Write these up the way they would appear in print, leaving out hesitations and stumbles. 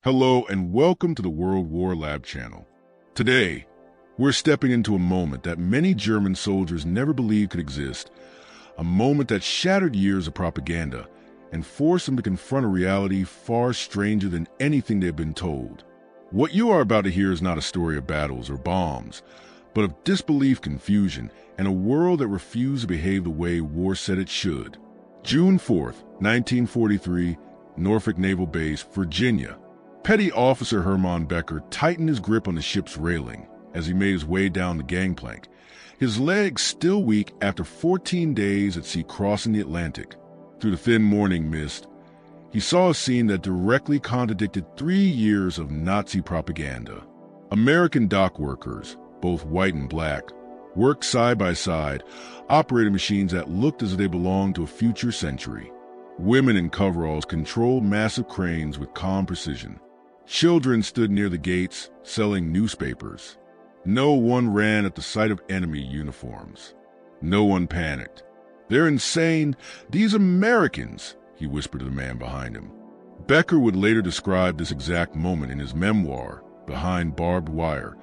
Hello and welcome to the World War Lab channel. Today, we're stepping into a moment that many German soldiers never believed could exist, a moment that shattered years of propaganda and forced them to confront a reality far stranger than anything they've been told. What you are about to hear is not a story of battles or bombs, but of disbelief, confusion, and a world that refused to behave the way war said it should. June 4th, 1943, Norfolk Naval Base, Virginia. Petty Officer Hermann Becker tightened his grip on the ship's railing as he made his way down the gangplank, his legs still weak after 14 days at sea crossing the Atlantic. Through the thin morning mist, he saw a scene that directly contradicted 3 years of Nazi propaganda. American dock workers, both white and black, worked side by side, operating machines that looked as if they belonged to a future century. Women in coveralls controlled massive cranes with calm precision. Children stood near the gates, selling newspapers. No one ran at the sight of enemy uniforms. No one panicked. "They're insane. These Americans," he whispered to the man behind him. Becker would later describe this exact moment in his memoir, Behind Barbed Wire,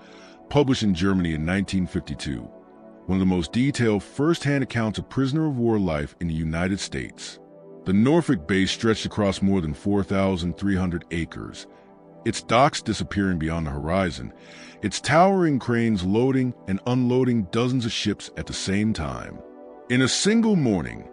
published in Germany in 1952, one of the most detailed first-hand accounts of prisoner of war life in the United States. The Norfolk base stretched across more than 4,300 acres, its docks disappearing beyond the horizon, its towering cranes loading and unloading dozens of ships at the same time. In a single morning,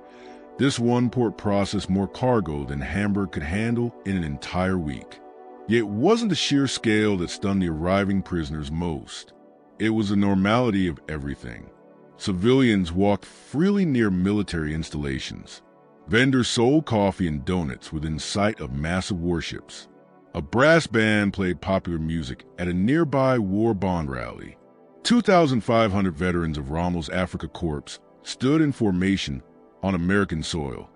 this one port processed more cargo than Hamburg could handle in an entire week. Yet it wasn't the sheer scale that stunned the arriving prisoners most. It was the normality of everything. Civilians walked freely near military installations. Vendors sold coffee and donuts within sight of massive warships. A brass band played popular music at a nearby war bond rally. 2,500 veterans of Rommel's Afrika Korps stood in formation on American soil,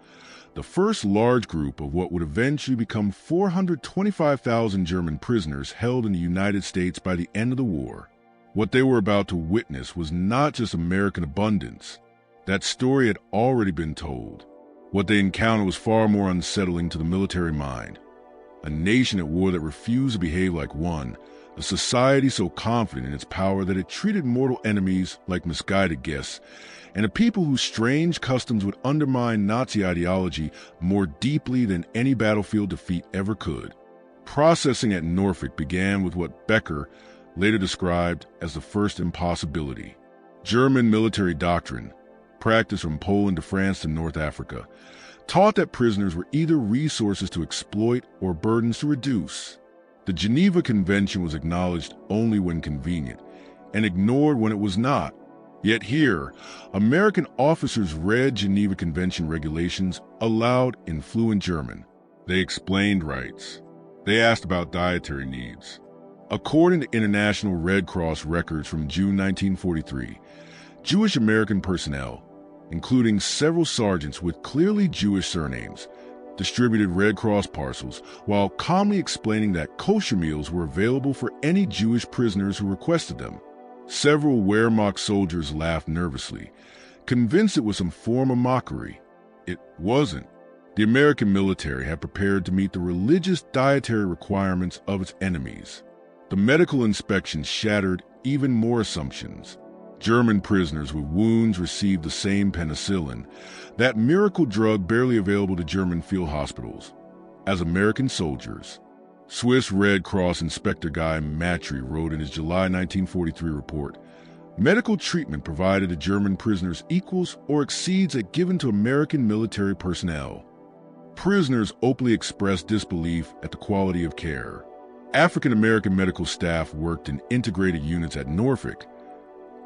the first large group of what would eventually become 425,000 German prisoners held in the United States by the end of the war. What they were about to witness was not just American abundance. That story had already been told. What they encountered was far more unsettling to the military mind. A nation at war that refused to behave like one, a society so confident in its power that it treated mortal enemies like misguided guests, and a people whose strange customs would undermine Nazi ideology more deeply than any battlefield defeat ever could. Processing at Norfolk began with what Becker later described as the first impossibility. German military doctrine, practiced from Poland to France to North Africa, taught that prisoners were either resources to exploit or burdens to reduce. The Geneva Convention was acknowledged only when convenient and ignored when it was not. Yet here, American officers read Geneva Convention regulations aloud in fluent German. They explained rights. They asked about dietary needs. According to International Red Cross records from June 1943, Jewish American personnel, including several sergeants with clearly Jewish surnames, distributed Red Cross parcels while calmly explaining that kosher meals were available for any Jewish prisoners who requested them. Several Wehrmacht soldiers laughed nervously, convinced it was some form of mockery. It wasn't. The American military had prepared to meet the religious dietary requirements of its enemies. The medical inspections shattered even more assumptions. German prisoners with wounds received the same penicillin, that miracle drug barely available to German field hospitals, as American soldiers. Swiss Red Cross Inspector Guy Matry wrote in his July 1943 report, "Medical treatment provided to German prisoners equals or exceeds that given to American military personnel." Prisoners openly expressed disbelief at the quality of care. African American medical staff worked in integrated units at Norfolk,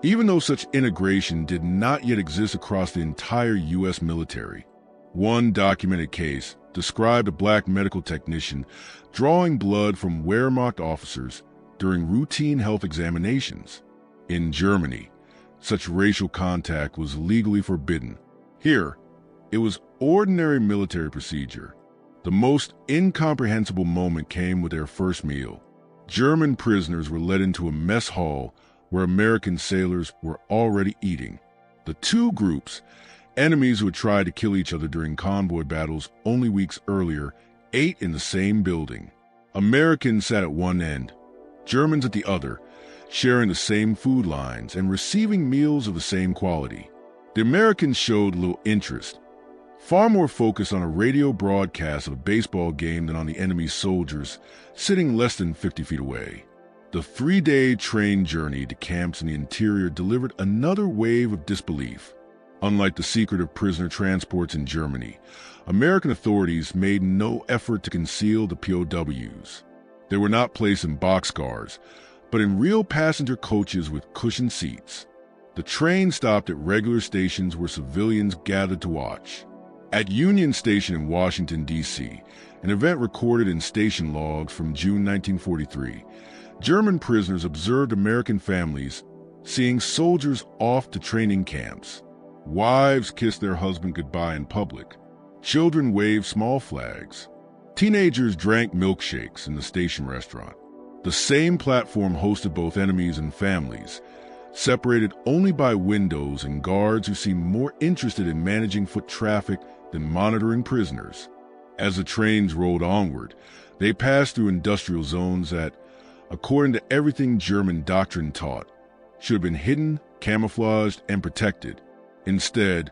even though such integration did not yet exist across the entire U.S. military. One documented case described a black medical technician drawing blood from Wehrmacht officers during routine health examinations. In Germany, such racial contact was legally forbidden. Here, it was ordinary military procedure. The most incomprehensible moment came with their first meal. German prisoners were led into a mess hall where American sailors were already eating. The two groups, enemies who had tried to kill each other during convoy battles only weeks earlier, ate in the same building. Americans sat at one end, Germans at the other, sharing the same food lines and receiving meals of the same quality. The Americans showed little interest, far more focused on a radio broadcast of a baseball game than on the enemy's soldiers sitting less than 50 feet away. The 3-day train journey to camps in the interior delivered another wave of disbelief. Unlike the secretive prisoner transports in Germany, American authorities made no effort to conceal the POWs. They were not placed in boxcars, but in real passenger coaches with cushioned seats. The train stopped at regular stations where civilians gathered to watch. At Union Station in Washington, D.C., an event recorded in station logs from June 1943, German prisoners observed American families seeing soldiers off to training camps. Wives kissed their husband goodbye in public. Children waved small flags. Teenagers drank milkshakes in the station restaurant. The same platform hosted both enemies and families, separated only by windows and guards who seemed more interested in managing foot traffic than monitoring prisoners. As the trains rolled onward, they passed through industrial zones that, according to everything German doctrine taught, should have been hidden, camouflaged, and protected. Instead,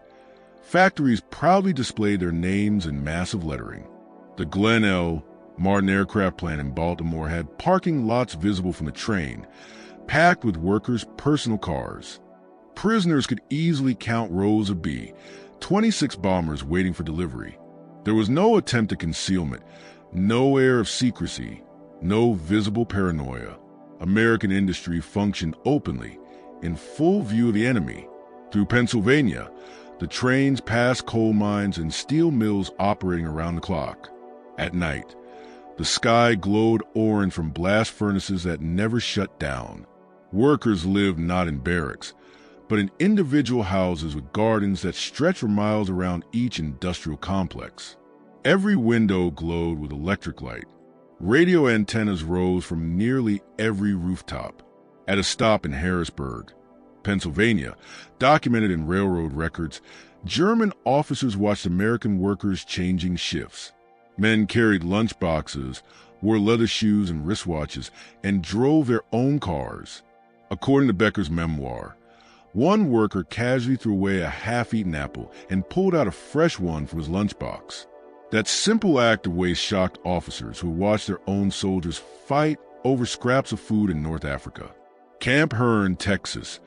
factories proudly displayed their names in massive lettering. The Glen L. Martin aircraft plant in Baltimore had parking lots visible from the train, packed with workers' personal cars. Prisoners could easily count rows of B-26 bombers waiting for delivery. There was no attempt at concealment, no air of secrecy, no visible paranoia. American industry functioned openly, in full view of the enemy. Through Pennsylvania, the trains passed coal mines and steel mills operating around the clock. At night, the sky glowed orange from blast furnaces that never shut down. Workers lived not in barracks, but in individual houses with gardens that stretched for miles around each industrial complex. Every window glowed with electric light. Radio antennas rose from nearly every rooftop. At a stop in Harrisburg, Pennsylvania, documented in railroad records, German officers watched American workers changing shifts. Men carried lunchboxes, wore leather shoes and wristwatches, and drove their own cars. According to Becker's memoir, one worker casually threw away a half-eaten apple and pulled out a fresh one from his lunchbox. That simple act of waste shocked officers who watched their own soldiers fight over scraps of food in North Africa. Camp Hearn, Texas,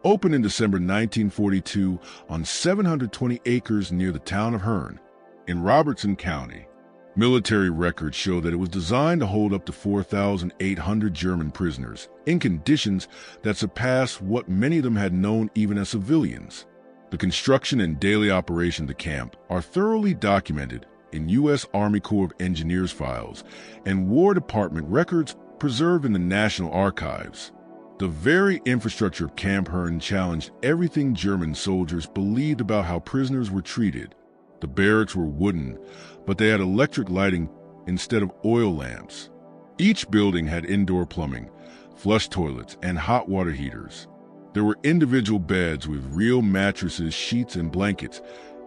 opened in December 1942 on 720 acres near the town of Hearn, in Robertson County. Military records show that it was designed to hold up to 4,800 German prisoners in conditions that surpassed what many of them had known even as civilians. The construction and daily operation of the camp are thoroughly documented in U.S. Army Corps of Engineers files and War Department records preserved in the National Archives. The very infrastructure of Camp Hearn challenged everything German soldiers believed about how prisoners were treated. The barracks were wooden, but they had electric lighting instead of oil lamps. Each building had indoor plumbing, flush toilets, and hot water heaters. There were individual beds with real mattresses, sheets, and blankets,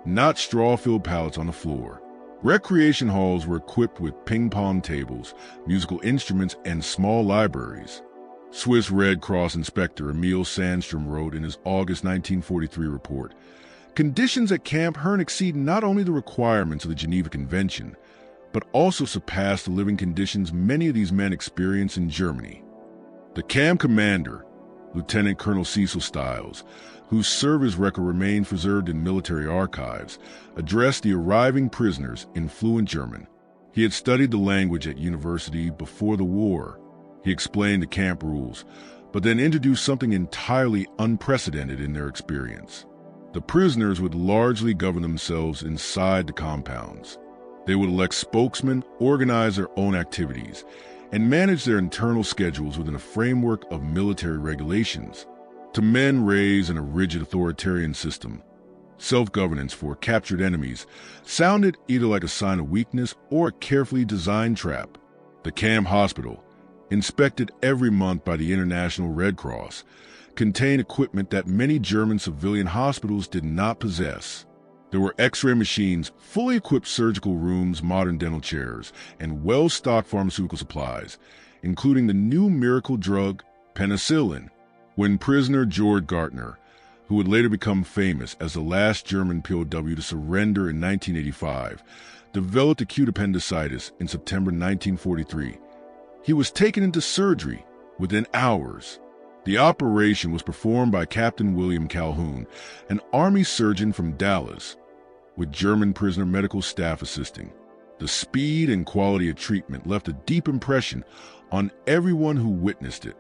not straw-filled pallets on the floor. Recreation halls were equipped with ping-pong tables, musical instruments, and small libraries. Swiss Red Cross Inspector Emil Sandstrom wrote in his August 1943 report, "Conditions at Camp Hearn exceed not only the requirements of the Geneva Convention, but also surpass the living conditions many of these men experienced in Germany." The camp commander, Lieutenant Colonel Cecil Stiles, whose service record remains preserved in military archives, addressed the arriving prisoners in fluent German. He had studied the language at university before the war. He explained the camp rules, but then introduced something entirely unprecedented in their experience. The prisoners would largely govern themselves inside the compounds. They would elect spokesmen, organize their own activities, and manage their internal schedules within a framework of military regulations. To men raised in a rigid authoritarian system, self-governance for captured enemies sounded either like a sign of weakness or a carefully designed trap. The camp hospital, inspected every month by the International Red Cross, contained equipment that many German civilian hospitals did not possess. There were X-ray machines, fully equipped surgical rooms, modern dental chairs, and well-stocked pharmaceutical supplies, including the new miracle drug, penicillin. When prisoner George Gartner, who would later become famous as the last German POW to surrender in 1985, developed acute appendicitis in September 1943, he was taken into surgery within hours. The operation was performed by Captain William Calhoun, an Army surgeon from Dallas, with German prisoner medical staff assisting. The speed and quality of treatment left a deep impression on everyone who witnessed it.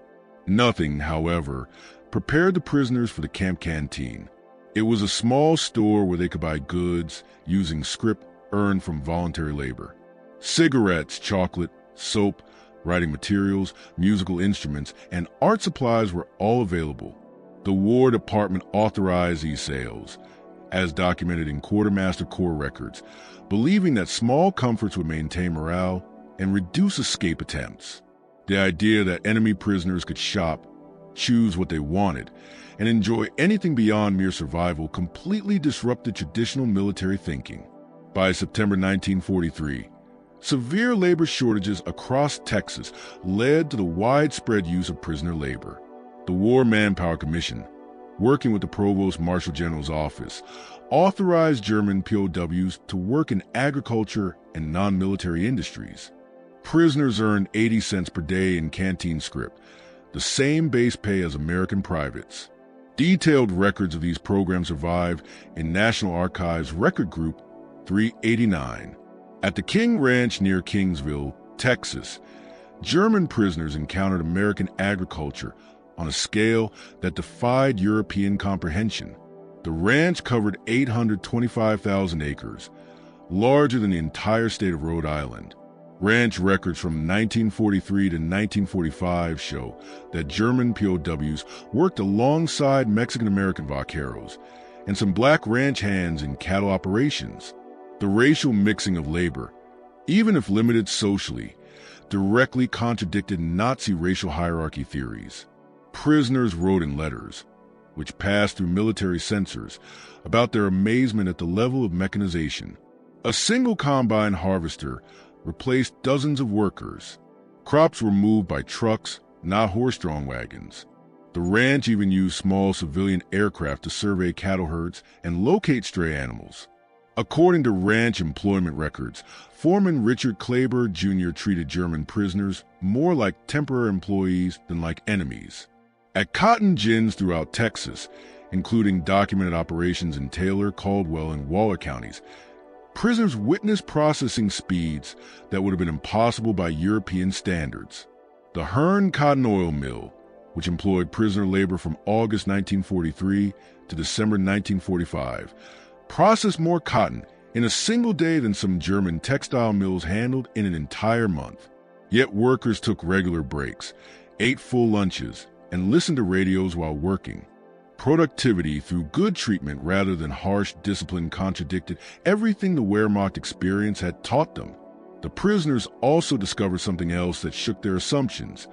Nothing, however, prepared the prisoners for the camp canteen. It was a small store where they could buy goods using scrip earned from voluntary labor. Cigarettes, chocolate, soap, writing materials, musical instruments, and art supplies were all available. The War Department authorized these sales, as documented in Quartermaster Corps records, believing that small comforts would maintain morale and reduce escape attempts. The idea that enemy prisoners could shop, choose what they wanted, and enjoy anything beyond mere survival completely disrupted traditional military thinking. By September 1943, severe labor shortages across Texas led to the widespread use of prisoner labor. The War Manpower Commission, working with the Provost Marshal General's office, authorized German POWs to work in agriculture and non-military industries. Prisoners earned 80 cents per day in canteen scrip, the same base pay as American privates. Detailed records of these programs survive in National Archives Record Group 389. At the King Ranch near Kingsville, Texas, German prisoners encountered American agriculture on a scale that defied European comprehension. The ranch covered 825,000 acres, larger than the entire state of Rhode Island. Ranch records from 1943 to 1945 show that German POWs worked alongside Mexican-American vaqueros and some black ranch hands in cattle operations. The racial mixing of labor, even if limited socially, directly contradicted Nazi racial hierarchy theories. Prisoners wrote in letters, which passed through military censors, about their amazement at the level of mechanization. A single combine harvester replaced dozens of workers. Crops were moved by trucks, not horse-drawn wagons. The ranch even used small civilian aircraft to survey cattle herds and locate stray animals. According to ranch employment records, Foreman Richard Kleber Jr. treated German prisoners more like temporary employees than like enemies. At cotton gins throughout Texas, including documented operations in Taylor, Caldwell, and Waller counties, prisoners witnessed processing speeds that would have been impossible by European standards. The Hearn Cotton Oil Mill, which employed prisoner labor from August 1943 to December 1945, processed more cotton in a single day than some German textile mills handled in an entire month. Yet workers took regular breaks, ate full lunches, and listened to radios while working. Productivity through good treatment rather than harsh discipline contradicted everything the Wehrmacht experience had taught them. The prisoners also discovered something else that shook their assumptions.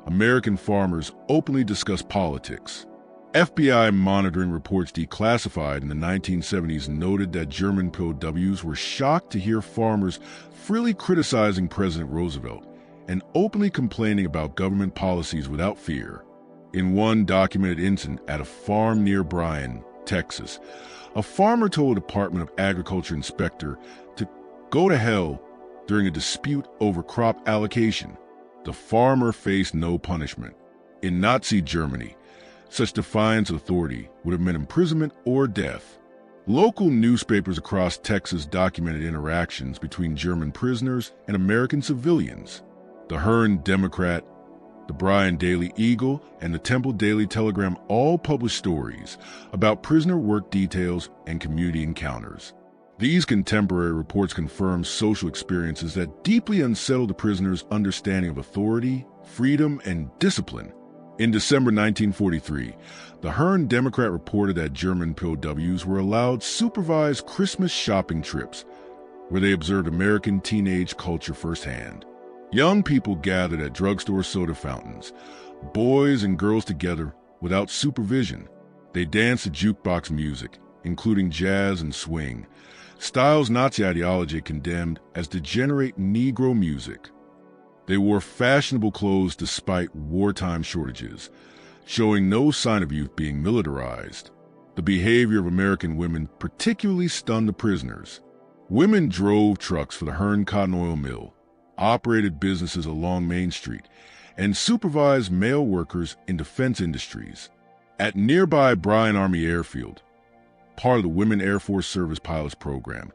American farmers openly discussed politics. FBI monitoring reports declassified in the 1970s noted that German POWs were shocked to hear farmers freely criticizing President Roosevelt and openly complaining about government policies without fear. In one documented incident at a farm near Bryan, Texas, a farmer told a Department of Agriculture inspector to go to hell during a dispute over crop allocation. The farmer faced no punishment. In Nazi Germany, such defiance of authority would have meant imprisonment or death. Local newspapers across Texas documented interactions between German prisoners and American civilians. The Hearn Democrat, the Bryan Daily Eagle, and the Temple Daily Telegram all published stories about prisoner work details and community encounters. These contemporary reports confirmed social experiences that deeply unsettled the prisoners' understanding of authority, freedom, and discipline. In December 1943, the Hearn Democrat reported that German POWs were allowed supervised Christmas shopping trips, where they observed American teenage culture firsthand. Young people gathered at drugstore soda fountains, boys and girls together without supervision. They danced to jukebox music, including jazz and swing, styles Nazi ideology condemned as degenerate Negro music. They wore fashionable clothes despite wartime shortages, showing no sign of youth being militarized. The behavior of American women particularly stunned the prisoners. Women drove trucks for the Hearn Cotton Oil Mill, operated businesses along Main Street, and supervised male workers in defense industries. At nearby Bryan Army Airfield, part of the Women Air Force Service Pilots Program,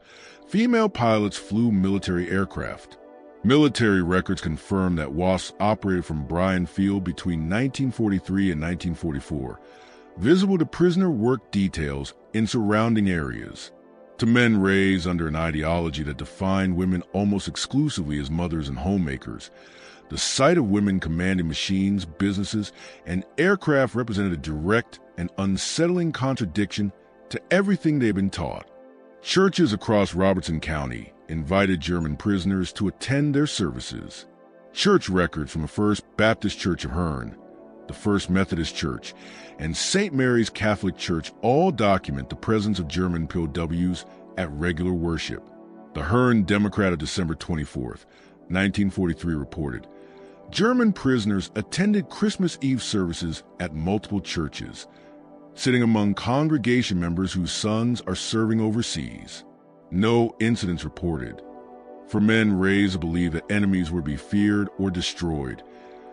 female pilots flew military aircraft. Military records confirm that WASPs operated from Bryan Field between 1943 and 1944, visible to prisoner work details in surrounding areas. To men raised under an ideology that defined women almost exclusively as mothers and homemakers, the sight of women commanding machines, businesses, and aircraft represented a direct and unsettling contradiction to everything they've been taught. Churches across Robertson County invited German prisoners to attend their services. Church records from the First Baptist Church of Hearn, the First Methodist Church, and St. Mary's Catholic Church all document the presence of German POWs at regular worship. The Hearn Democrat of December 24, 1943 reported, German prisoners attended Christmas Eve services at multiple churches, sitting among congregation members whose sons are serving overseas. No incidents reported. For men raised to believe that enemies were to be feared or destroyed,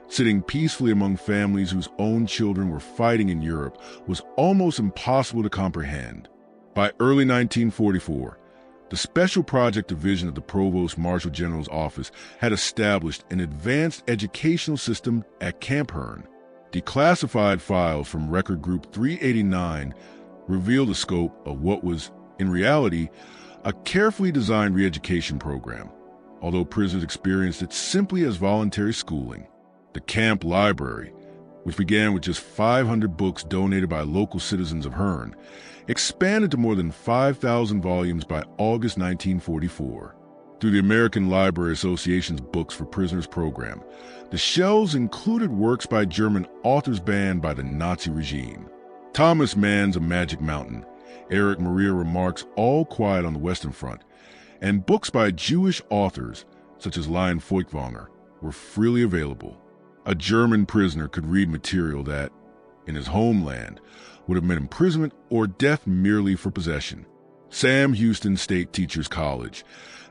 sitting peacefully among families whose own children were fighting in Europe was almost impossible to comprehend. By early 1944, the Special Project Division of the Provost Marshal General's Office had established an advanced educational system at Camp Hearn. Declassified files from Record Group 389 revealed the scope of what was, in reality, a carefully designed re-education program, although prisoners experienced it simply as voluntary schooling. The camp library, which began with just 500 books donated by local citizens of Hearn, expanded to more than 5,000 volumes by August 1944. Through the American Library Association's Books for Prisoners program, the shelves included works by German authors banned by the Nazi regime. Thomas Mann's A Magic Mountain, Erich Maria Remarque's All Quiet on the Western Front, and books by Jewish authors such as Lion Feuchtwanger were freely available. A German prisoner could read material that, in his homeland, would have meant imprisonment or death merely for possession. Sam Houston State Teachers College,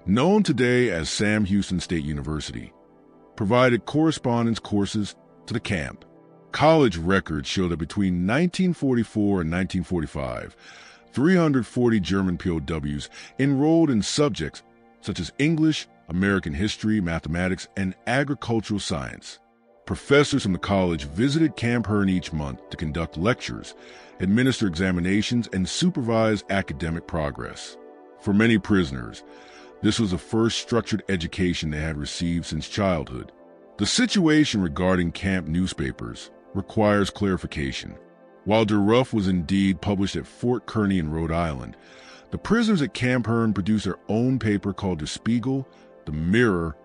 known today as Sam Houston State University, provided correspondence courses to the camp. College records show that between 1944 and 1945, 340 German POWs enrolled in subjects such as English, American history, mathematics, and agricultural science. Professors from the college visited Camp Hearn each month to conduct lectures, administer examinations, and supervise academic progress. For many prisoners, this was the first structured education they had received since childhood. The situation regarding camp newspapers requires clarification. While Der Ruff was indeed published at Fort Kearny in Rhode Island, the prisoners at Camp Hearn produced their own paper called Der Spiegel, the Mirror,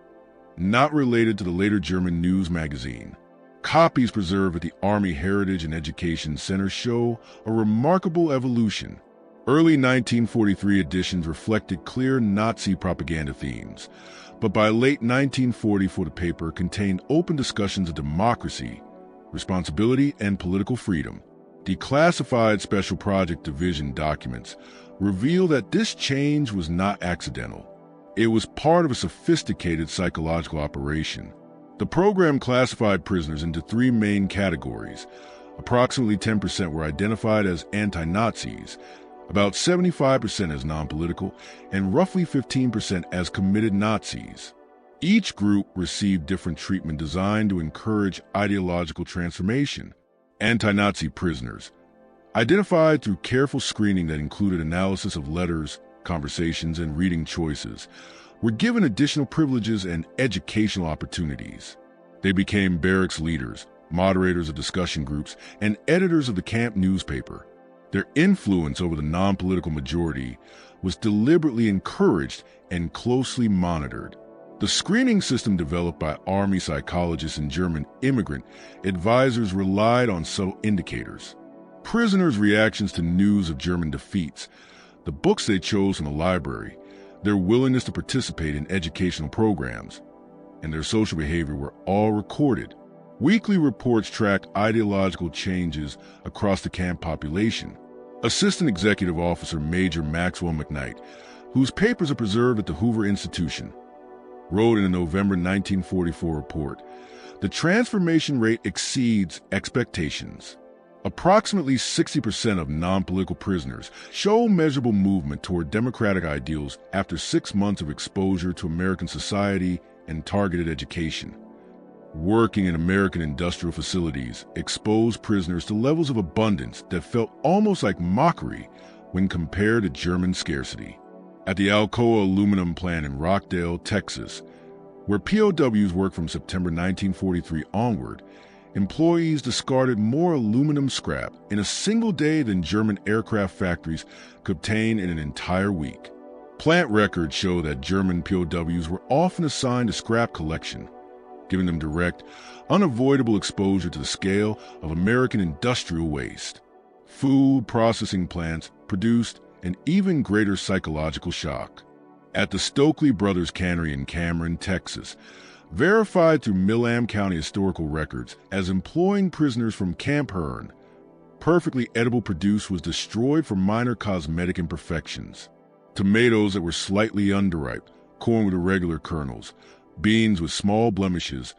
not related to the later German news magazine. Copies preserved at the Army Heritage and Education Center show a remarkable evolution. Early 1943 editions reflected clear Nazi propaganda themes, but by late 1944 the paper contained open discussions of democracy, responsibility, and political freedom. Declassified Special Project Division documents reveal that this change was not accidental. It was part of a sophisticated psychological operation. The program classified prisoners into three main categories. Approximately 10% were identified as anti-Nazis, about 75% as non-political, and roughly 15% as committed Nazis. Each group received different treatment designed to encourage ideological transformation. Anti-Nazi prisoners, identified through careful screening that included analysis of letters, conversations, and reading choices, were given additional privileges and educational opportunities. They became barracks leaders, moderators of discussion groups, and editors of the camp newspaper. Their influence over the non-political majority was deliberately encouraged and closely monitored. The screening system developed by Army psychologists and German immigrant advisors relied on subtle indicators. prisoners' reactions to news of German defeats, the books they chose from the library, their willingness to participate in educational programs, and their social behavior were all recorded. Weekly reports tracked ideological changes across the camp population. Assistant Executive Officer Major Maxwell McKnight, whose papers are preserved at the Hoover Institution, wrote in a November 1944 report, "The transformation rate exceeds expectations. Approximately 60% of non-political prisoners show measurable movement toward democratic ideals after 6 months of exposure to American society and targeted education. Working in American industrial facilities exposed prisoners to levels of abundance that felt almost like mockery when compared to German scarcity. At the Alcoa aluminum plant in Rockdale, Texas, where POWs worked from September 1943 onward, employees discarded more aluminum scrap in a single day than German aircraft factories could obtain in an entire week. Plant records show that German POWs were often assigned to scrap collection, giving them direct, unavoidable exposure to the scale of American industrial waste. Food processing plants produced an even greater psychological shock. At the Stokely Brothers Cannery in Cameron, Texas, verified through Milam County historical records as employing prisoners from Camp Hearn, perfectly edible produce was destroyed for minor cosmetic imperfections. Tomatoes that were slightly underripe, corn with irregular kernels, beans with small blemishes,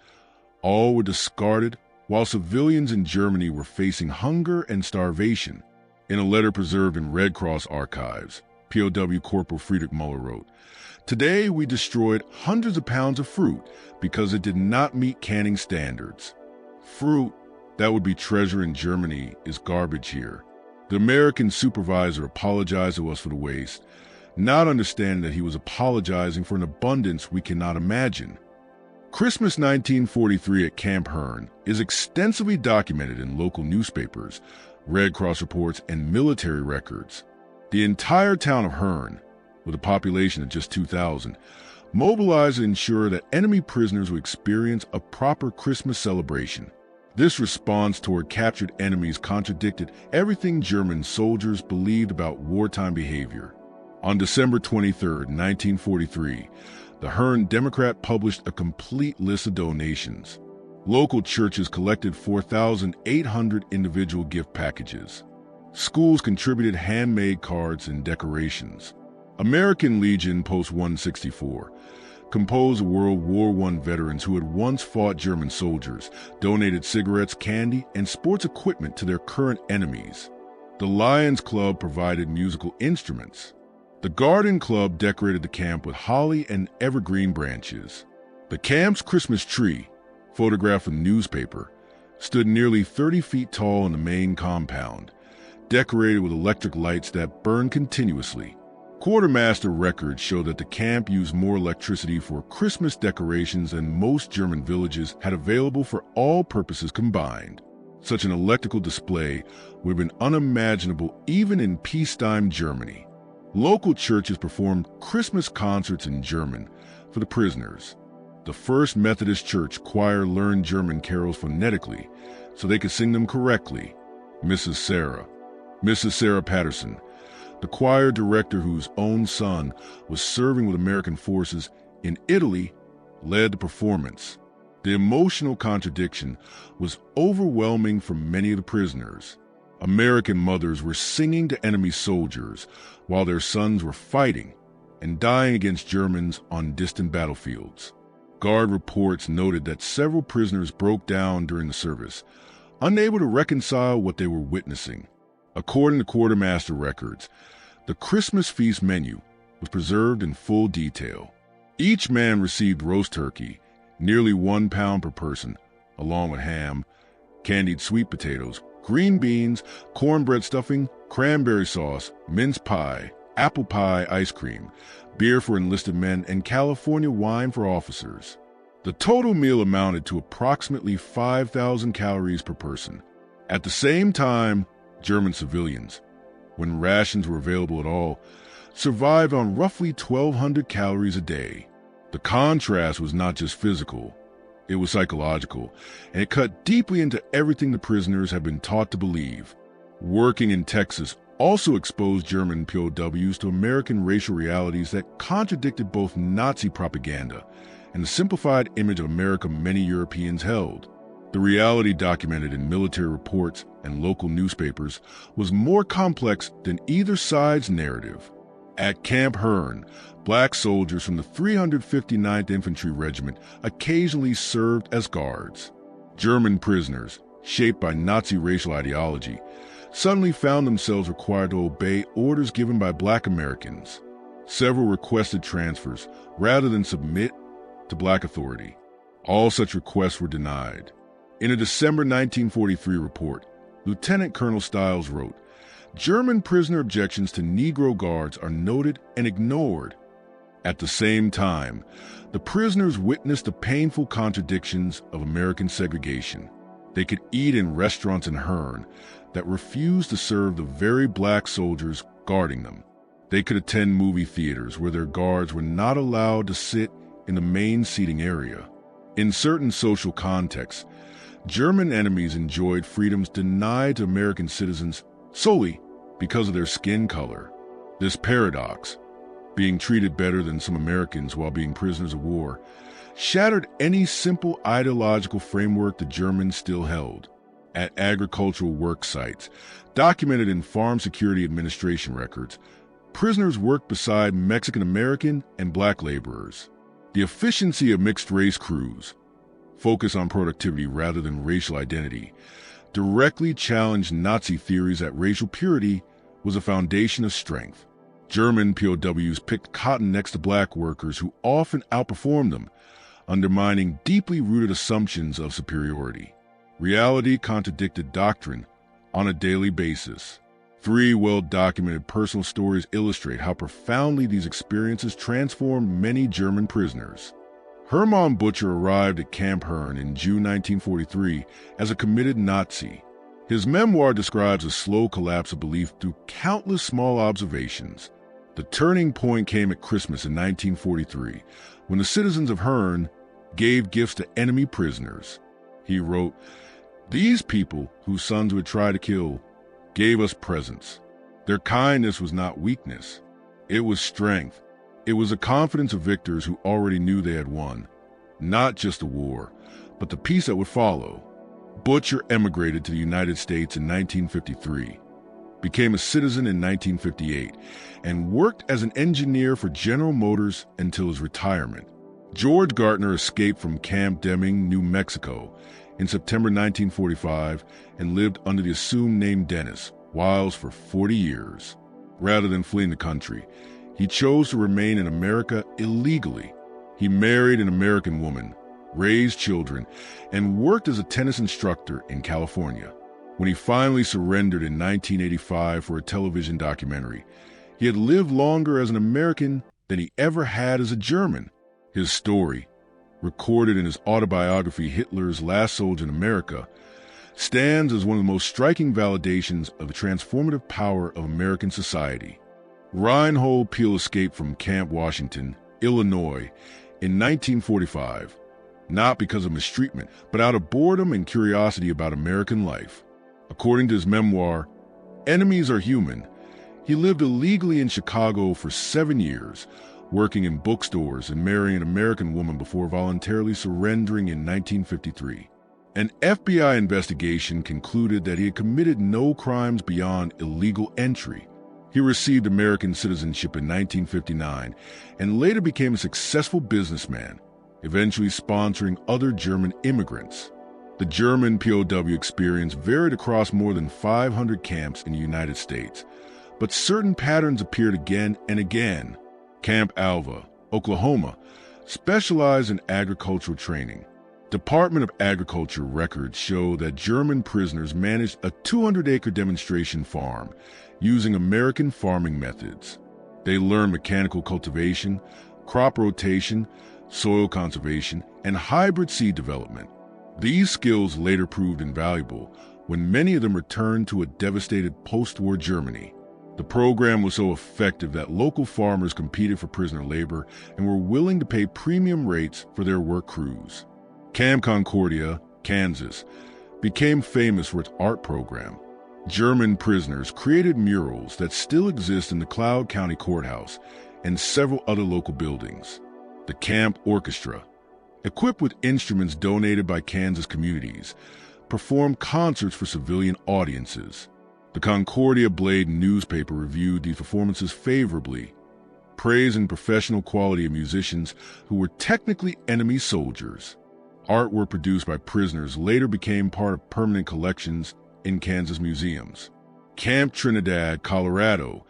all were discarded while civilians in Germany were facing hunger and starvation. In a letter preserved in Red Cross archives, POW Corporal Friedrich Muller wrote, "Today we destroyed hundreds of pounds of fruit because it did not meet canning standards. Fruit that would be treasure in Germany is garbage here." The American supervisor apologized to us for the waste, not understanding that he was apologizing for an abundance we cannot imagine. Christmas 1943 at Camp Hearn is extensively documented in local newspapers, Red Cross reports, and military records. The entire town of Hearn, with a population of just 2,000, mobilized to ensure that enemy prisoners would experience a proper Christmas celebration. This response toward captured enemies contradicted everything German soldiers believed about wartime behavior. On December 23, 1943, the Hearn Democrat published a complete list of donations. Local churches collected 4,800 individual gift packages. Schools contributed handmade cards and decorations. American Legion Post 164, composed of World War I veterans who had once fought German soldiers, donated cigarettes, candy, and sports equipment to their current enemies. The Lions Club provided musical instruments. The Garden Club decorated the camp with holly and evergreen branches. The camp's Christmas tree, photographed in the newspaper, stood nearly 30 feet tall in the main compound, decorated with electric lights that burned continuously. Quartermaster records show that the camp used more electricity for Christmas decorations than most German villages had available for all purposes combined. Such an electrical display would have been unimaginable even in peacetime Germany. Local churches performed Christmas concerts in German for the prisoners. The First Methodist Church choir learned German carols phonetically so they could sing them correctly. Mrs. Sarah Patterson, the choir director whose own son was serving with American forces in Italy, led the performance. The emotional contradiction was overwhelming for many of the prisoners. American mothers were singing to enemy soldiers while their sons were fighting and dying against Germans on distant battlefields. Guard reports noted that several prisoners broke down during the service, unable to reconcile what they were witnessing. According to quartermaster records, the Christmas feast menu was preserved in full detail. Each man received roast turkey, nearly 1 pound per person, along with ham, candied sweet potatoes, green beans, cornbread stuffing, cranberry sauce, mince pie, apple pie ice cream, beer for enlisted men, and California wine for officers. The total meal amounted to approximately 5,000 calories per person. At the same time, German civilians, when rations were available at all, survived on roughly 1,200 calories a day. The contrast was not just physical, it was psychological, and it cut deeply into everything the prisoners had been taught to believe. Working in Texas also exposed German POWs to American racial realities that contradicted both Nazi propaganda and the simplified image of America many Europeans held. The reality documented in military reports and local newspapers was more complex than either side's narrative. At Camp Hearn, black soldiers from the 359th Infantry Regiment occasionally served as guards. German prisoners, shaped by Nazi racial ideology, suddenly found themselves required to obey orders given by black Americans. Several requested transfers rather than submit to black authority. All such requests were denied. In a December 1943 report, Lieutenant Colonel Stiles wrote, "German prisoner objections to Negro guards are noted and ignored." At the same time, the prisoners witnessed the painful contradictions of American segregation. They could eat in restaurants in Hearn that refused to serve the very black soldiers guarding them. They could attend movie theaters where their guards were not allowed to sit in the main seating area. In certain social contexts, German enemies enjoyed freedoms denied to American citizens solely because of their skin color. This paradox, being treated better than some Americans while being prisoners of war, shattered any simple ideological framework the Germans still held. At agricultural work sites, documented in Farm Security Administration records, prisoners worked beside Mexican-American and black laborers. The efficiency of mixed-race crews, focus on productivity rather than racial identity, directly challenged Nazi theories that racial purity was a foundation of strength. German POWs picked cotton next to black workers who often outperformed them, undermining deeply rooted assumptions of superiority. Reality contradicted doctrine on a daily basis. 3 well-documented personal stories illustrate how profoundly these experiences transformed many German prisoners. Hermann Butcher arrived at Camp Hearn in June 1943 as a committed Nazi. His memoir describes a slow collapse of belief through countless small observations. The turning point came at Christmas in 1943, when the citizens of Hearn gave gifts to enemy prisoners. He wrote, "These people, whose sons we had tried to kill, gave us presents. Their kindness was not weakness. It was strength. It was the confidence of victors who already knew they had won, not just the war, but the peace that would follow." Butcher emigrated to the United States in 1953, became a citizen in 1958, and worked as an engineer for General Motors until his retirement. George Gartner escaped from Camp Deming, New Mexico, in September 1945 and lived under the assumed name Dennis Wiles for 40 years. Rather than fleeing the country, he chose to remain in America illegally. He married an American woman, raised children, and worked as a tennis instructor in California. When he finally surrendered in 1985 for a television documentary, he had lived longer as an American than he ever had as a German. His story, recorded in his autobiography Hitler's Last Soldier in America, stands as one of the most striking validations of the transformative power of American society. Reinhold Peel escaped from Camp Washington, Illinois, in 1945, not because of mistreatment, but out of boredom and curiosity about American life. According to his memoir, Enemies Are Human, he lived illegally in Chicago for 7 years, working in bookstores and marrying an American woman before voluntarily surrendering in 1953. An FBI investigation concluded that he had committed no crimes beyond illegal entry. He received American citizenship in 1959 and later became a successful businessman, eventually sponsoring other German immigrants. The German POW experience varied across more than 500 camps in the United States, but certain patterns appeared again and again. Camp Alva, Oklahoma, specialized in agricultural training. Department of Agriculture records show that German prisoners managed a 200-acre demonstration farm using American farming methods. They learned mechanical cultivation, crop rotation, soil conservation, and hybrid seed development. These skills later proved invaluable when many of them returned to a devastated post-war Germany. The program was so effective that local farmers competed for prisoner labor and were willing to pay premium rates for their work crews. Camp Concordia, Kansas, became famous for its art program. German prisoners created murals that still exist in the Cloud County Courthouse and several other local buildings. The Camp Orchestra, equipped with instruments donated by Kansas communities, performed concerts for civilian audiences. The Concordia Blade newspaper reviewed these performances favorably, praising professional quality of musicians who were technically enemy soldiers. Artwork produced by prisoners later became part of permanent collections in Kansas museums. Camp Trinidad, Colorado,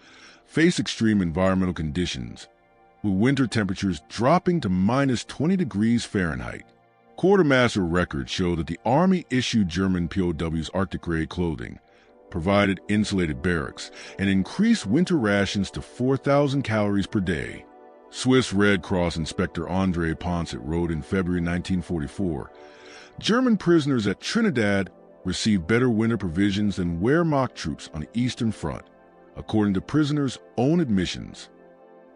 faced extreme environmental conditions, with winter temperatures dropping to minus 20 degrees Fahrenheit. Quartermaster records show that the Army issued German POWs Arctic-grade clothing, provided insulated barracks, and increased winter rations to 4,000 calories per day. Swiss Red Cross Inspector André Poncet wrote in February 1944, German prisoners at Trinidad received better winter provisions than Wehrmacht troops on the Eastern Front, according to prisoners' own admissions.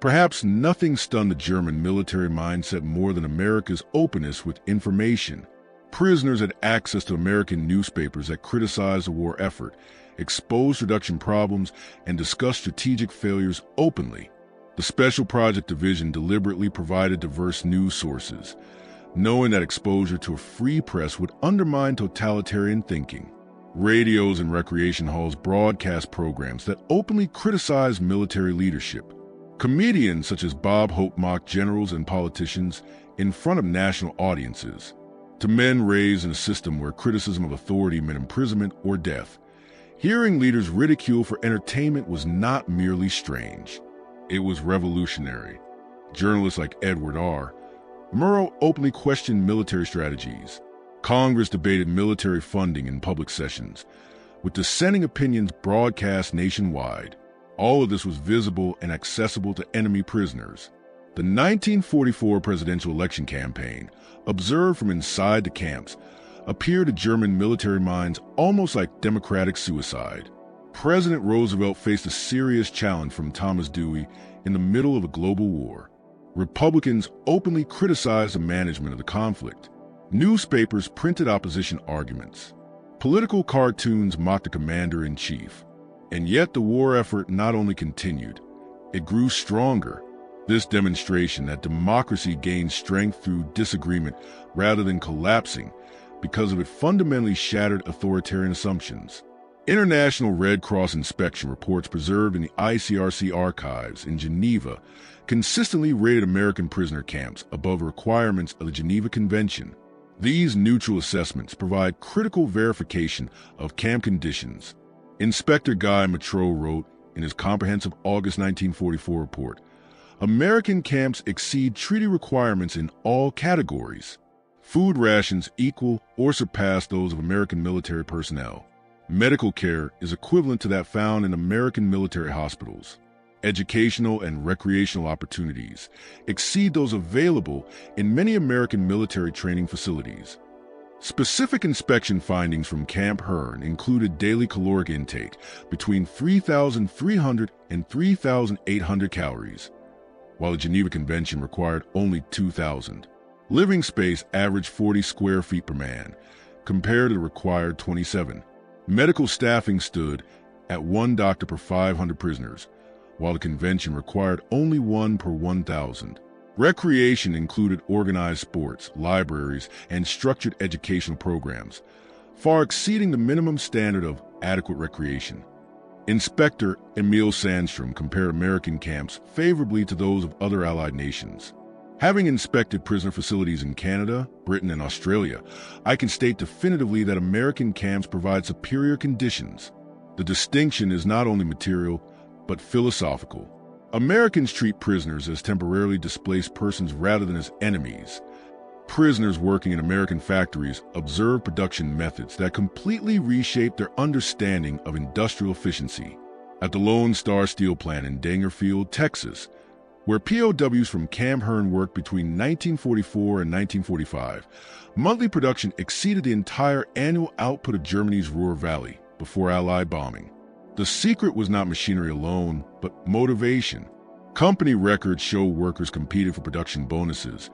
Perhaps nothing stunned the German military mindset more than America's openness with information. Prisoners had access to American newspapers that criticized the war effort, exposed reduction problems, and discussed strategic failures openly. The Special Project Division deliberately provided diverse news sources, knowing that exposure to a free press would undermine totalitarian thinking. Radios and recreation halls broadcast programs that openly criticized military leadership. Comedians such as Bob Hope mocked generals and politicians in front of national audiences. To men raised in a system where criticism of authority meant imprisonment or death, hearing leaders ridiculed for entertainment was not merely strange. It was revolutionary. Journalists like Edward R. Murrow openly questioned military strategies. Congress debated military funding in public sessions, with dissenting opinions broadcast nationwide. All of this was visible and accessible to enemy prisoners. The 1944 presidential election campaign, observed from inside the camps, appeared to German military minds almost like democratic suicide. President Roosevelt faced a serious challenge from Thomas Dewey in the middle of a global war. Republicans openly criticized the management of the conflict. Newspapers printed opposition arguments. Political cartoons mocked the commander-in-chief. And yet the war effort not only continued, it grew stronger. This demonstration that democracy gains strength through disagreement rather than collapsing because of it fundamentally shattered authoritarian assumptions. International Red Cross inspection reports preserved in the ICRC archives in Geneva consistently rated American prisoner camps above requirements of the Geneva Convention. These neutral assessments provide critical verification of camp conditions. Inspector Guy Matreau wrote in his comprehensive August 1944 report, American camps exceed treaty requirements in all categories. Food rations equal or surpass those of American military personnel. Medical care is equivalent to that found in American military hospitals. Educational and recreational opportunities exceed those available in many American military training facilities. Specific inspection findings from Camp Hearn included daily caloric intake between 3,300 and 3,800 calories, while the Geneva Convention required only 2,000. Living space averaged 40 square feet per man, compared to the required 27. Medical staffing stood at 1 doctor per 500 prisoners, while the convention required only 1 per 1,000. Recreation included organized sports, libraries, and structured educational programs, far exceeding the minimum standard of adequate recreation. Inspector Emil Sandstrom compared American camps favorably to those of other Allied nations. Having inspected prisoner facilities in Canada, Britain, and Australia, I can state definitively that American camps provide superior conditions. The distinction is not only material, but philosophical. Americans treat prisoners as temporarily displaced persons rather than as enemies. Prisoners working in American factories observe production methods that completely reshape their understanding of industrial efficiency. At the Lone Star Steel Plant in Dangerfield, Texas, where POWs from Camp Hearn worked between 1944 and 1945, monthly production exceeded the entire annual output of Germany's Ruhr Valley before Allied bombing. The secret was not machinery alone, but motivation. Company records show workers competed for production bonuses,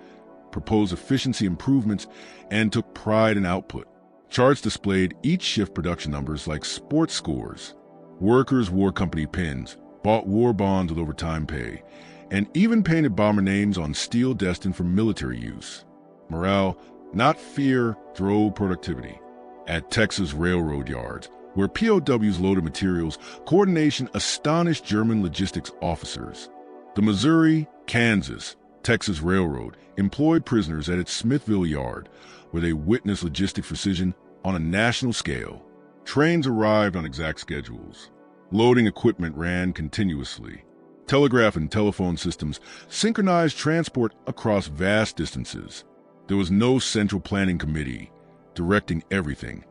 proposed efficiency improvements, and took pride in output. Charts displayed each shift production numbers like sports scores. Workers wore company pins, bought war bonds with overtime pay, and even painted bomber names on steel destined for military use. Morale, not fear, drove productivity. At Texas railroad yards, where POWs loaded materials, coordination astonished German logistics officers. The Missouri, Kansas, Texas Railroad employed prisoners at its Smithville yard, where they witnessed logistic precision on a national scale. Trains arrived on exact schedules. Loading equipment ran continuously. Telegraph and telephone systems synchronized transport across vast distances. There was no central planning committee directing everything,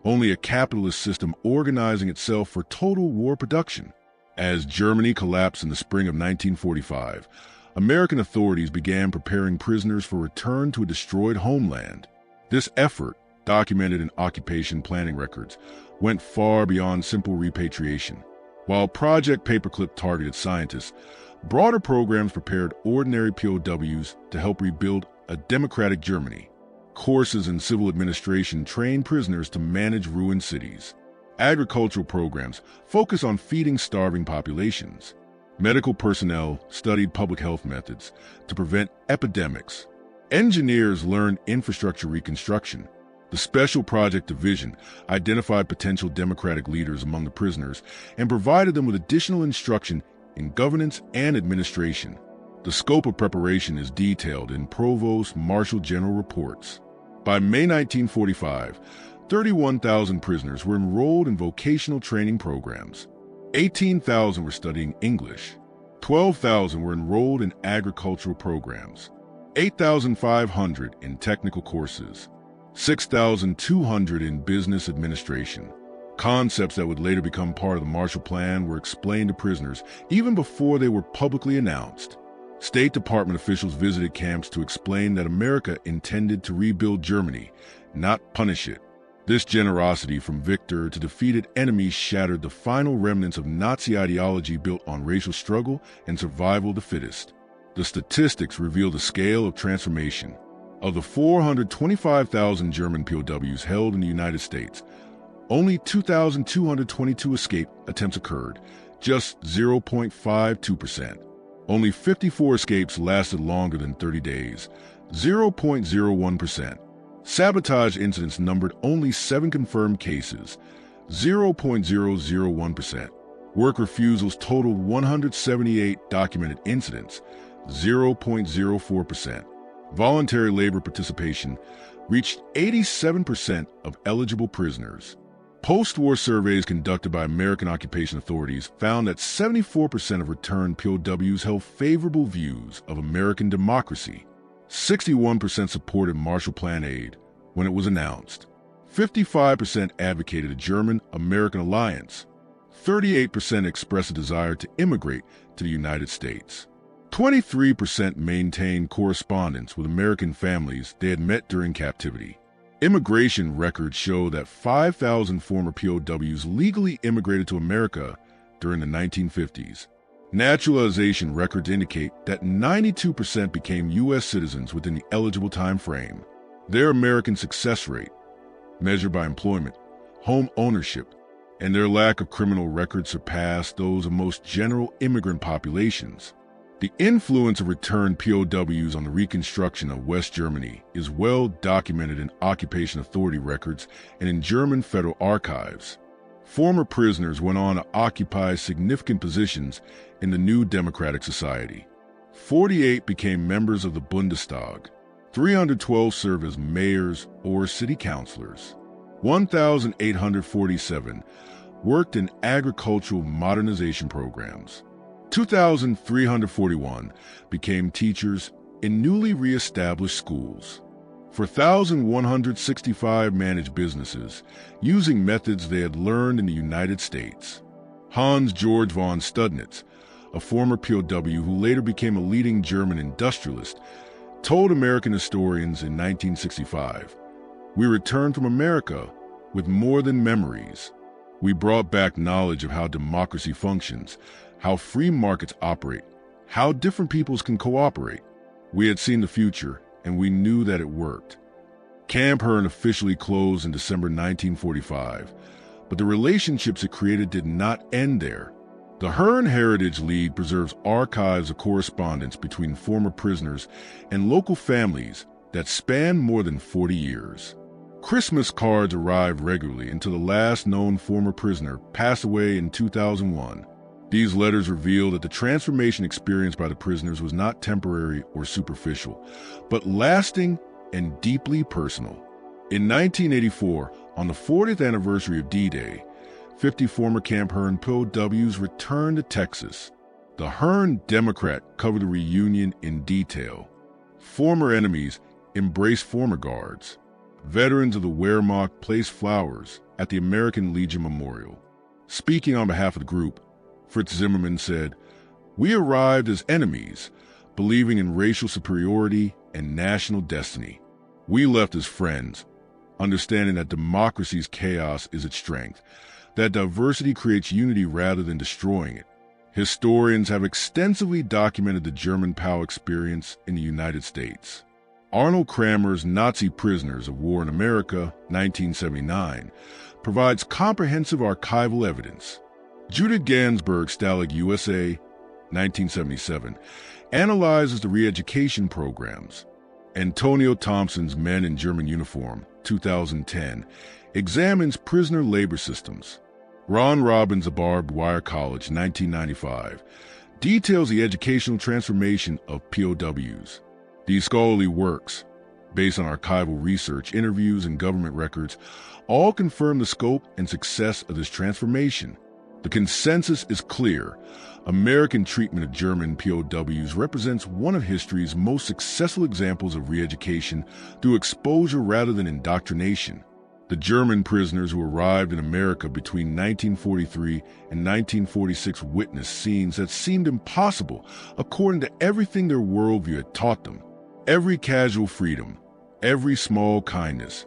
only a capitalist system organizing itself for total war production. As Germany collapsed in the spring of 1945, American authorities began preparing prisoners for return to a destroyed homeland. This effort, documented in occupation planning records, went far beyond simple repatriation. While Project Paperclip targeted scientists, broader programs prepared ordinary POWs to help rebuild a democratic Germany. Courses in civil administration trained prisoners to manage ruined cities. Agricultural programs focused on feeding starving populations. Medical personnel studied public health methods to prevent epidemics. Engineers learned infrastructure reconstruction. The Special Project Division identified potential democratic leaders among the prisoners and provided them with additional instruction in governance and administration. The scope of preparation is detailed in Provost Marshal General reports. By May 1945, 31,000 prisoners were enrolled in vocational training programs. 18,000 were studying English. 12,000 were enrolled in agricultural programs. 8,500 in technical courses. 6,200 in business administration. Concepts that would later become part of the Marshall Plan were explained to prisoners even before they were publicly announced. State Department officials visited camps to explain that America intended to rebuild Germany, not punish it. This generosity from victor to defeated enemies shattered the final remnants of Nazi ideology built on racial struggle and survival of the fittest. The statistics reveal the scale of transformation. Of the 425,000 German POWs held in the United States, only 2,222 escape attempts occurred, just 0.52%. Only 54 escapes lasted longer than 30 days, 0.01%. Sabotage incidents numbered only 7 confirmed cases, 0.001%. Work refusals totaled 178 documented incidents, 0.04%. Voluntary labor participation reached 87% of eligible prisoners. Post-war surveys conducted by American occupation authorities found that 74% of returned POWs held favorable views of American democracy. 61% supported Marshall Plan aid when it was announced. 55% advocated a German-American alliance. 38% expressed a desire to immigrate to the United States. 23% maintained correspondence with American families they had met during captivity. Immigration records show that 5,000 former POWs legally immigrated to America during the 1950s. Naturalization records indicate that 92% became U.S. citizens within the eligible time frame. Their American success rate, measured by employment, home ownership, and their lack of criminal records surpassed those of most general immigrant populations. The influence of returned POWs on the reconstruction of West Germany is well documented in occupation authority records and in German federal archives. Former prisoners went on to occupy significant positions in the new democratic society. 48 became members of the Bundestag. 312 served as mayors or city councilors. 1,847 worked in agricultural modernization programs. 2,341 became teachers in newly re-established schools. 4,165 managed businesses using methods they had learned in the United States. Hans Georg von Studnitz, a former POW who later became a leading German industrialist, told American historians in 1965, "We returned from America with more than memories. We brought back knowledge of how democracy functions, how free markets operate, how different peoples can cooperate. We had seen the future, and we knew that it worked." Camp Hearn officially closed in December 1945, but the relationships it created did not end there. The Hearn Heritage League preserves archives of correspondence between former prisoners and local families that span more than 40 years. Christmas cards arrive regularly until the last known former prisoner passed away in 2001. These letters reveal that the transformation experienced by the prisoners was not temporary or superficial, but lasting and deeply personal. In 1984, on the 40th anniversary of D-Day, 50 former Camp Hearn POWs returned to Texas. The Hearn Democrat covered the reunion in detail. Former enemies embraced former guards. Veterans of the Wehrmacht placed flowers at the American Legion Memorial. Speaking on behalf of the group, Fritz Zimmerman said, "We arrived as enemies, believing in racial superiority and national destiny. We left as friends, understanding that democracy's chaos is its strength, that diversity creates unity rather than destroying it." Historians have extensively documented the German POW experience in the United States. Arnold Kramer's Nazi Prisoners of War in America, 1979, provides comprehensive archival evidence. Judith Gansberg's Stalag USA, 1977, analyzes the re-education programs. Antonio Thompson's Men in German Uniform, 2010, examines prisoner labor systems. Ron Robbins of Barbed Wire College, 1995, details the educational transformation of POWs. These scholarly works, based on archival research, interviews, and government records, all confirm the scope and success of this transformation. The consensus is clear. American treatment of German POWs represents one of history's most successful examples of re-education through exposure rather than indoctrination. The German prisoners who arrived in America between 1943 and 1946 witnessed scenes that seemed impossible according to everything their worldview had taught them. Every casual freedom, every small kindness,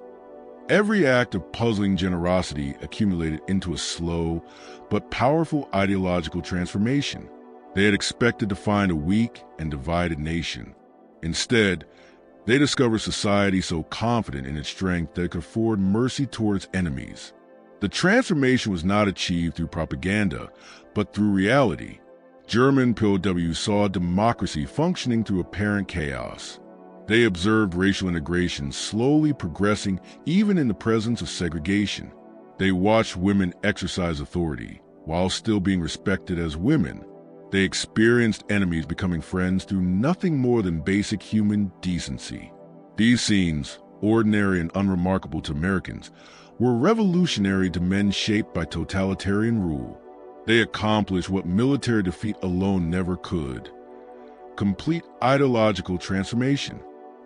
every act of puzzling generosity accumulated into a slow but powerful ideological transformation. They had expected to find a weak and divided nation. Instead, they discovered society so confident in its strength that it could afford mercy towards enemies. The transformation was not achieved through propaganda, but through reality. German POWs saw democracy functioning through apparent chaos. They observed racial integration slowly progressing even in the presence of segregation. They watched women exercise authority while still being respected as women. They experienced enemies becoming friends through nothing more than basic human decency. These scenes, ordinary and unremarkable to Americans, were revolutionary to men shaped by totalitarian rule. They accomplished what military defeat alone never could: complete ideological transformation.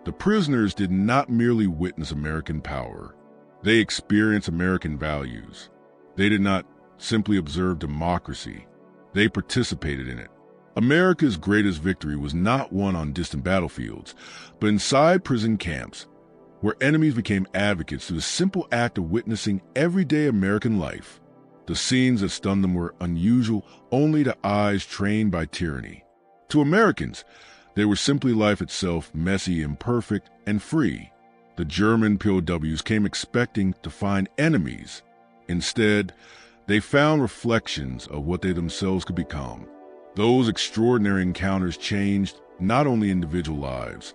The prisoners did not merely witness American power. They experienced American values. They did not simply observe democracy. They participated in it. America's greatest victory was not won on distant battlefields, but inside prison camps, where enemies became advocates through the simple act of witnessing everyday American life. The scenes that stunned them were unusual only to eyes trained by tyranny. To Americans, they were simply life itself, messy, imperfect, and free. The German POWs came expecting to find enemies. Instead, they found reflections of what they themselves could become. Those extraordinary encounters changed not only individual lives,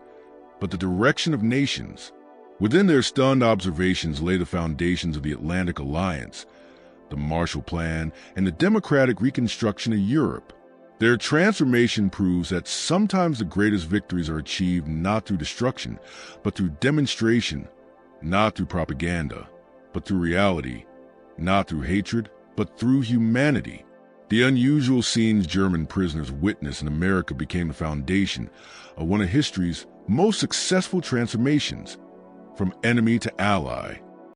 but the direction of nations. Within their stunned observations lay the foundations of the Atlantic Alliance, the Marshall Plan, and the democratic reconstruction of Europe. Their transformation proves that sometimes the greatest victories are achieved not through destruction, but through demonstration, not through propaganda, but through reality, not through hatred, but through humanity. The unusual scenes German prisoners witnessed in America became the foundation of one of history's most successful transformations, from enemy to ally.